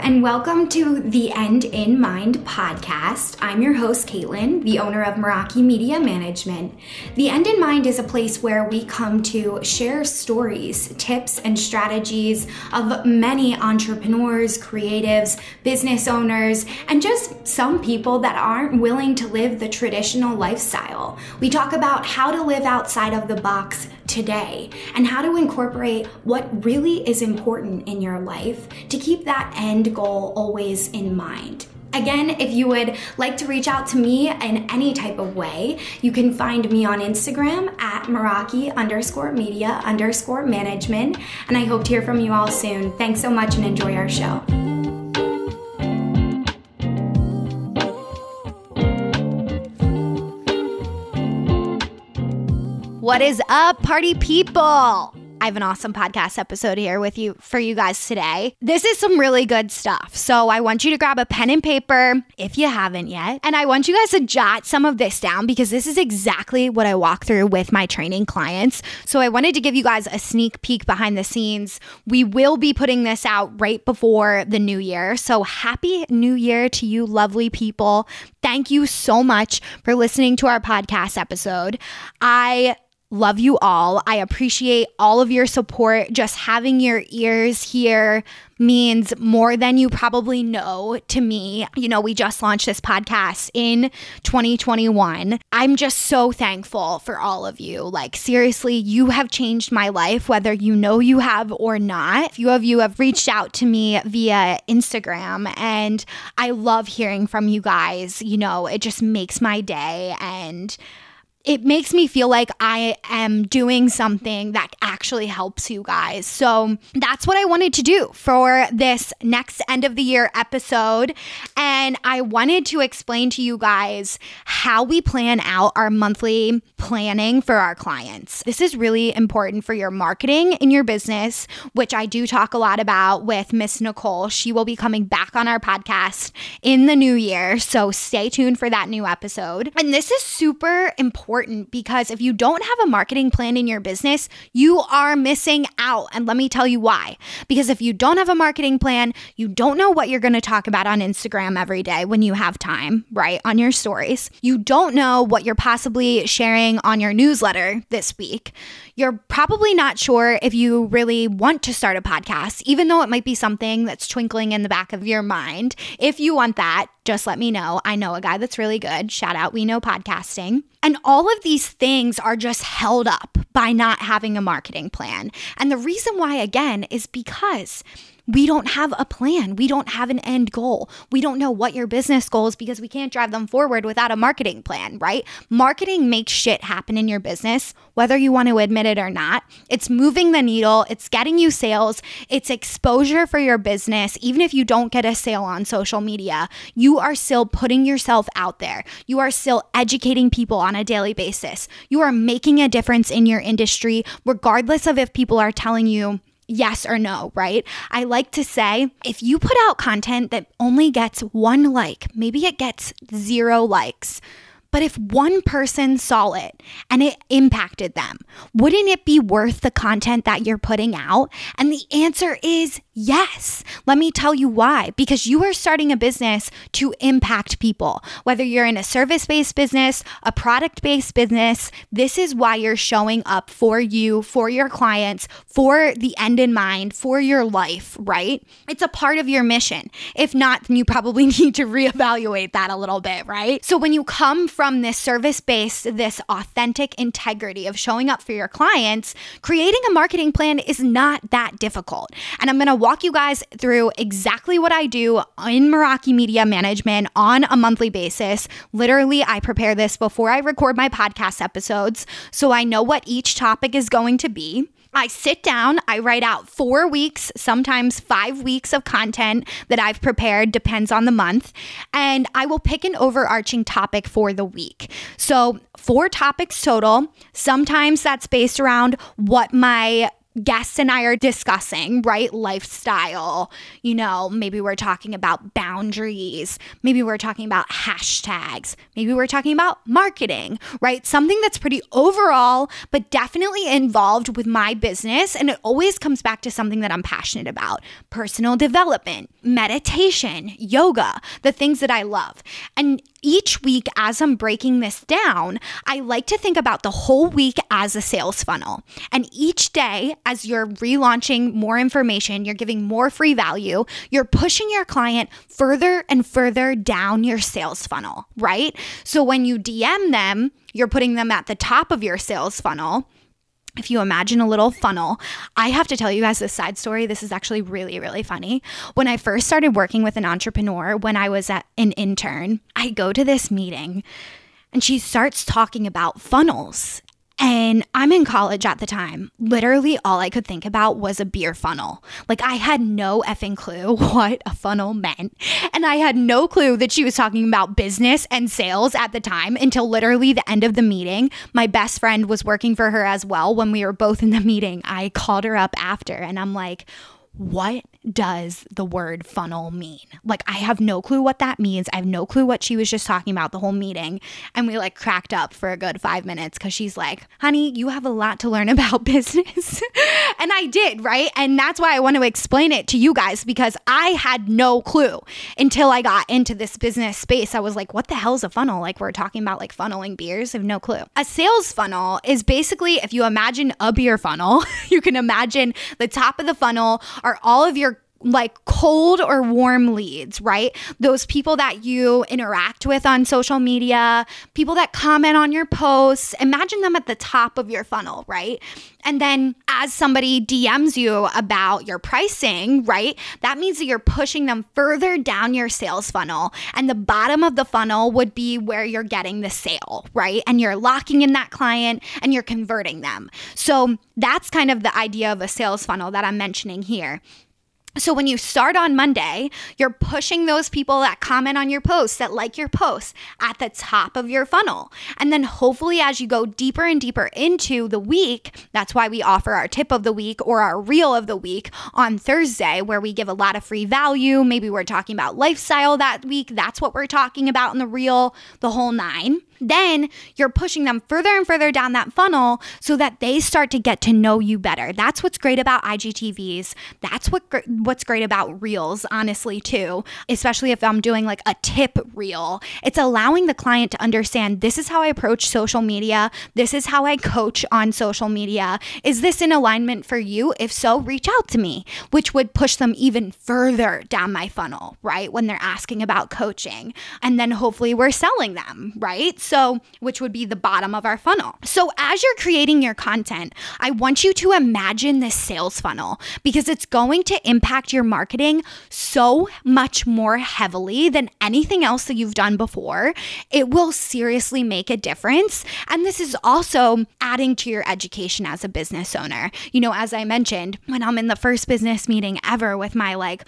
and welcome to the End in Mind podcast. I'm your host, Caitlin, the owner of Meraki Media Management. The End in Mind is a place where we come to share stories, tips, and strategies of many entrepreneurs, creatives, business owners, and just some people that aren't willing to live the traditional lifestyle. We talk about how to live outside of the box today and how to incorporate what really is important in your life to keep that end goal always in mind. Again, if you would like to reach out to me in any type of way, you can find me on Instagram at Meraki_media_management, and I hope to hear from you all soon. Thanks so much and enjoy our show. What is up, party people? I have an awesome podcast episode here for you guys today. This is some really good stuff. So I want you to grab a pen and paper if you haven't yet. And I want you guys to jot some of this down because this is exactly what I walk through with my training clients. So I wanted to give you guys a sneak peek behind the scenes. We will be putting this out right before the new year. So happy new year to you lovely people. Thank you so much for listening to our podcast episode. I love you all. I appreciate all of your support. Just having your ears here means more than you probably know to me. You know, we just launched this podcast in 2021. I'm just so thankful for all of you. Like, seriously, you have changed my life, whether you know you have or not. A few of you have reached out to me via Instagram, and I love hearing from you guys. You know, it just makes my day, and it makes me feel like I am doing something that actually helps you guys. So that's what I wanted to do for this next end of the year episode. And I wanted to explain to you guys how we plan out our monthly planning for our clients. This is really important for your marketing in your business, which I do talk a lot about with Miss Nicole. She will be coming back on our podcast in the new year. So stay tuned for that new episode. And this is super important because if you don't have a marketing plan in your business, you are missing out. And let me tell you why. Because if you don't have a marketing plan, you don't know what you're going to talk about on Instagram every day when you have time, right? On your stories. You don't know what you're possibly sharing on your newsletter this week. You're probably not sure if you really want to start a podcast, even though it might be something that's twinkling in the back of your mind. If you want that, just let me know. I know a guy that's really good. Shout out, We Know Podcasting. And all of these things are just held up by not having a marketing plan. And the reason why, again, is because we don't have a plan. We don't have an end goal. We don't know what your business goal is because we can't drive them forward without a marketing plan, right? Marketing makes shit happen in your business, whether you want to admit it or not. It's moving the needle. It's getting you sales. It's exposure for your business. Even if you don't get a sale on social media, you are still putting yourself out there. You are still educating people on a daily basis. You are making a difference in your industry, regardless of if people are telling you yes or no, right? I like to say, if you put out content that only gets 1 like, maybe it gets 0 likes, but if one person saw it and it impacted them, wouldn't it be worth the content that you're putting out? And the answer is yes. Let me tell you why. Because you are starting a business to impact people. Whether you're in a service-based business, a product-based business, this is why you're showing up for you, for your clients, for the end in mind, for your life, right? It's a part of your mission. If not, then you probably need to reevaluate that a little bit, right? So when you come from this service-based, this authentic integrity of showing up for your clients, creating a marketing plan is not that difficult. And I'm going to walk you guys through exactly what I do in Meraki Media Management on a monthly basis. Literally, I prepare this before I record my podcast episodes, so I know what each topic is going to be. I sit down, I write out 4 weeks, sometimes 5 weeks of content that I've prepared, depends on the month, and I will pick an overarching topic for the week. So 4 topics total. Sometimes that's based around what my guests and I are discussing, right? Lifestyle, maybe we're talking about boundaries. Maybe we're talking about hashtags. Maybe we're talking about marketing, right? Something that's pretty overall, but definitely involved with my business. And it always comes back to something that I'm passionate about: personal development, meditation, yoga, the things that I love. And each week, as I'm breaking this down, I like to think about the whole week as a sales funnel. And each day, as you're relaunching more information, you're giving more free value, you're pushing your client further and further down your sales funnel, right? So when you DM them, you're putting them at the top of your sales funnel. If you imagine a little funnel, I have to tell you guys this side story. This is actually really, really funny. When I first started working with an entrepreneur, when I was an intern, I go to this meeting and she starts talking about funnels. And I'm in college at the time. Literally all I could think about was a beer funnel. Like, I had no effing clue what a funnel meant. And I had no clue that she was talking about business and sales at the time until literally the end of the meeting. My best friend was working for her as well. When we were both in the meeting, I called her up after and I'm like, what does the word funnel mean? Like, I have no clue what that means. I have no clue what she was just talking about the whole meeting. And we cracked up for a good 5 minutes because she's like, honey, you have a lot to learn about business. And I did, right? And that's why I want to explain it to you guys, because I had no clue until I got into this business space. I was like, what the hell is a funnel? Like, we're talking about funneling beers. I have no clue. A sales funnel is basically, if you imagine a beer funnel, you can imagine the top of the funnel are all of your cold or warm leads, right? Those people that you interact with on social media, people that comment on your posts, imagine them at the top of your funnel, right? And then as somebody DMs you about your pricing, right? That means that you're pushing them further down your sales funnel. And the bottom of the funnel would be where you're getting the sale, right? And you're locking in that client and you're converting them. So that's kind of the idea of a sales funnel that I'm mentioning here. So when you start on Monday, you're pushing those people that comment on your posts, that like your posts, at the top of your funnel. And then hopefully as you go deeper and deeper into the week, that's why we offer our tip of the week or our reel of the week on Thursday, where we give a lot of free value. Maybe we're talking about lifestyle that week. That's what we're talking about in the reel, the whole nine. Then you're pushing them further and further down that funnel so that they start to get to know you better. That's what's great about IGTVs. That's what's great about reels, honestly, too, especially if I'm doing a tip reel. It's allowing the client to understand, this is how I approach social media. This is how I coach on social media. Is this in alignment for you? If so, reach out to me, which would push them even further down my funnel, right? When they're asking about coaching. And then hopefully we're selling them, right? So, which would be the bottom of our funnel. So as you're creating your content, I want you to imagine this sales funnel, because it's going to impact your marketing so much more heavily than anything else that you've done before. It will seriously make a difference. And this is also adding to your education as a business owner. As I mentioned, when I'm in the first business meeting ever with my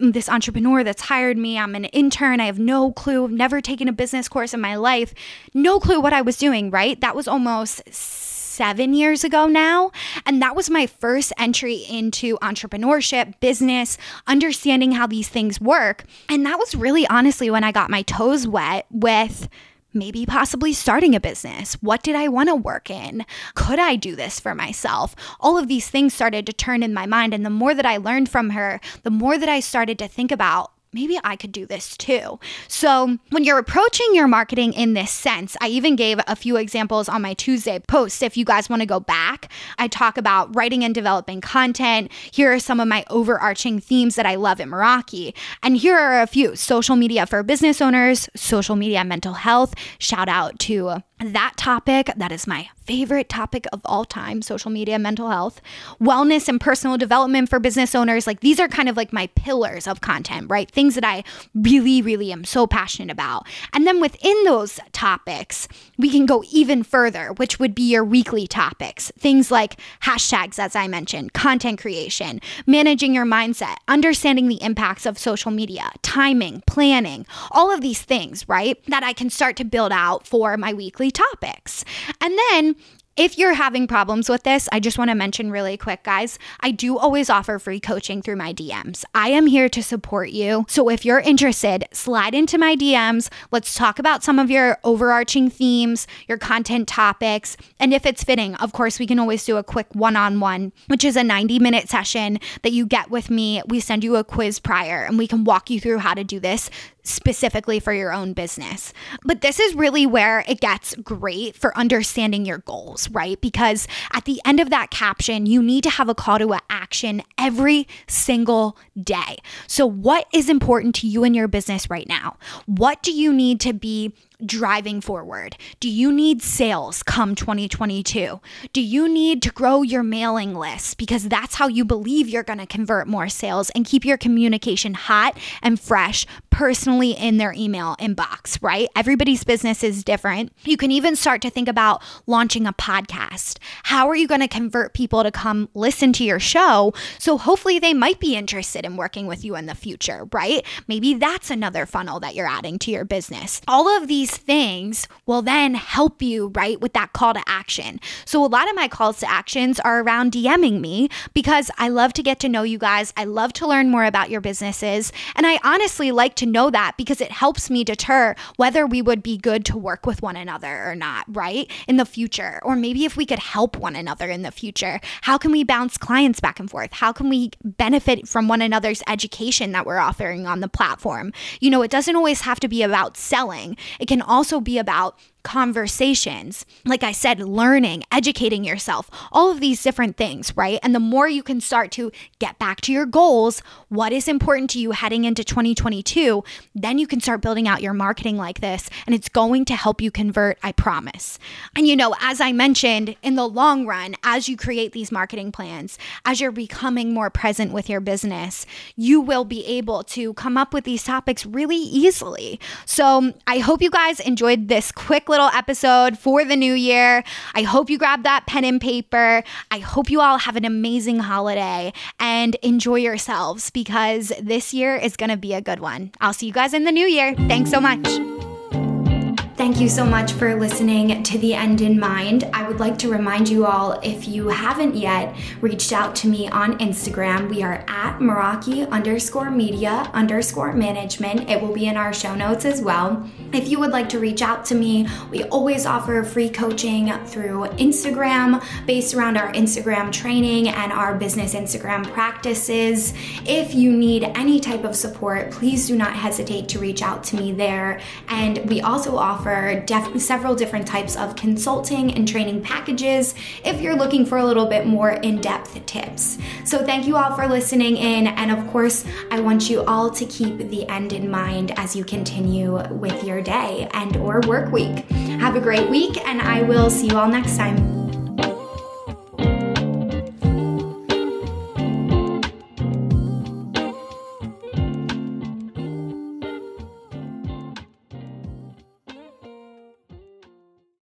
this entrepreneur that's hired me, I'm an intern, I have no clue, I've never taken a business course in my life, no clue what I was doing, right? That was almost 7 years ago now. And that was my first entry into entrepreneurship, business, understanding how these things work. And that was really honestly when I got my toes wet with maybe possibly starting a business. What did I want to work in? Could I do this for myself? All of these things started to turn in my mind. And the more that I learned from her, the more that I started to think about, maybe I could do this too. So when you're approaching your marketing in this sense, I even gave a few examples on my Tuesday post. If you guys want to go back, I talk about writing and developing content. Here are some of my overarching themes that I love at Meraki. And here are a few: social media for business owners, social media mental health. Shout out to that topic. That is my favorite topic of all time, social media, mental health, wellness and personal development for business owners. These are kind of my pillars of content, right? Things that I really, really am so passionate about. And then within those topics, we can go even further, which would be your weekly topics. Things like hashtags, as I mentioned, content creation, managing your mindset, understanding the impacts of social media, timing, planning, all of these things, right? That I can start to build out for my weekly topics. And then If you're having problems with this, I just want to mention really quick, guys, I do always offer free coaching through my DMs. I am here to support you. So if you're interested, slide into my DMs. Let's talk about some of your overarching themes, your content topics. And if it's fitting, of course, we can always do a quick one-on-one, which is a 90-minute session that you get with me. We send you a quiz prior and we can walk you through how to do this specifically for your own business. But this is really where it gets great for understanding your goals, right? Because at the end of that caption, you need to have a call to action every single day. So what is important to you in your business right now? What do you need to be driving forward? Do you need sales come 2022? Do you need to grow your mailing list? Because that's how you believe you're going to convert more sales and keep your communication hot and fresh personally in their email inbox, right? Everybody's business is different. You can even start to think about launching a podcast. How are you going to convert people to come listen to your show? So hopefully they might be interested in working with you in the future, right? Maybe that's another funnel that you're adding to your business. All of these things will then help you, right, with that call to action. So a lot of my calls to actions are around DMing me because I love to get to know you guys. I love to learn more about your businesses. And I honestly like to know that because it helps me deter whether we would be good to work with one another or not, right, in the future. Or maybe if we could help one another in the future. How can we bounce clients back and forth? How can we benefit from one another's education that we're offering on the platform? You know, it doesn't always have to be about selling. It can also be about conversations, like I said, learning, educating yourself, all of these different things, right? And the more you can start to get back to your goals, what is important to you heading into 2022, then you can start building out your marketing like this, and it's going to help you convert, I promise. And you know, as I mentioned, in the long run, as you create these marketing plans, as you're becoming more present with your business, you will be able to come up with these topics really easily. So I hope you guys enjoyed this quick little episode for the new year. I hope you grab that pen and paper. I hope you all have an amazing holiday and enjoy yourselves because this year is going to be a good one. I'll see you guys in the new year. Thanks so much. Thank you so much for listening to The End in Mind. I would like to remind you all, if you haven't yet reached out to me on Instagram, we are at Meraki_media_management. It will be in our show notes as well. If you would like to reach out to me, we always offer free coaching through Instagram based around our Instagram training and our business Instagram practices. If you need any type of support, please do not hesitate to reach out to me there. And we also offer several different types of consulting and training packages if you're looking for a little bit more in-depth tips. So thank you all for listening in, and of course, I want you all to keep the end in mind as you continue with your day and or work week. Have a great week, and I will see you all next time.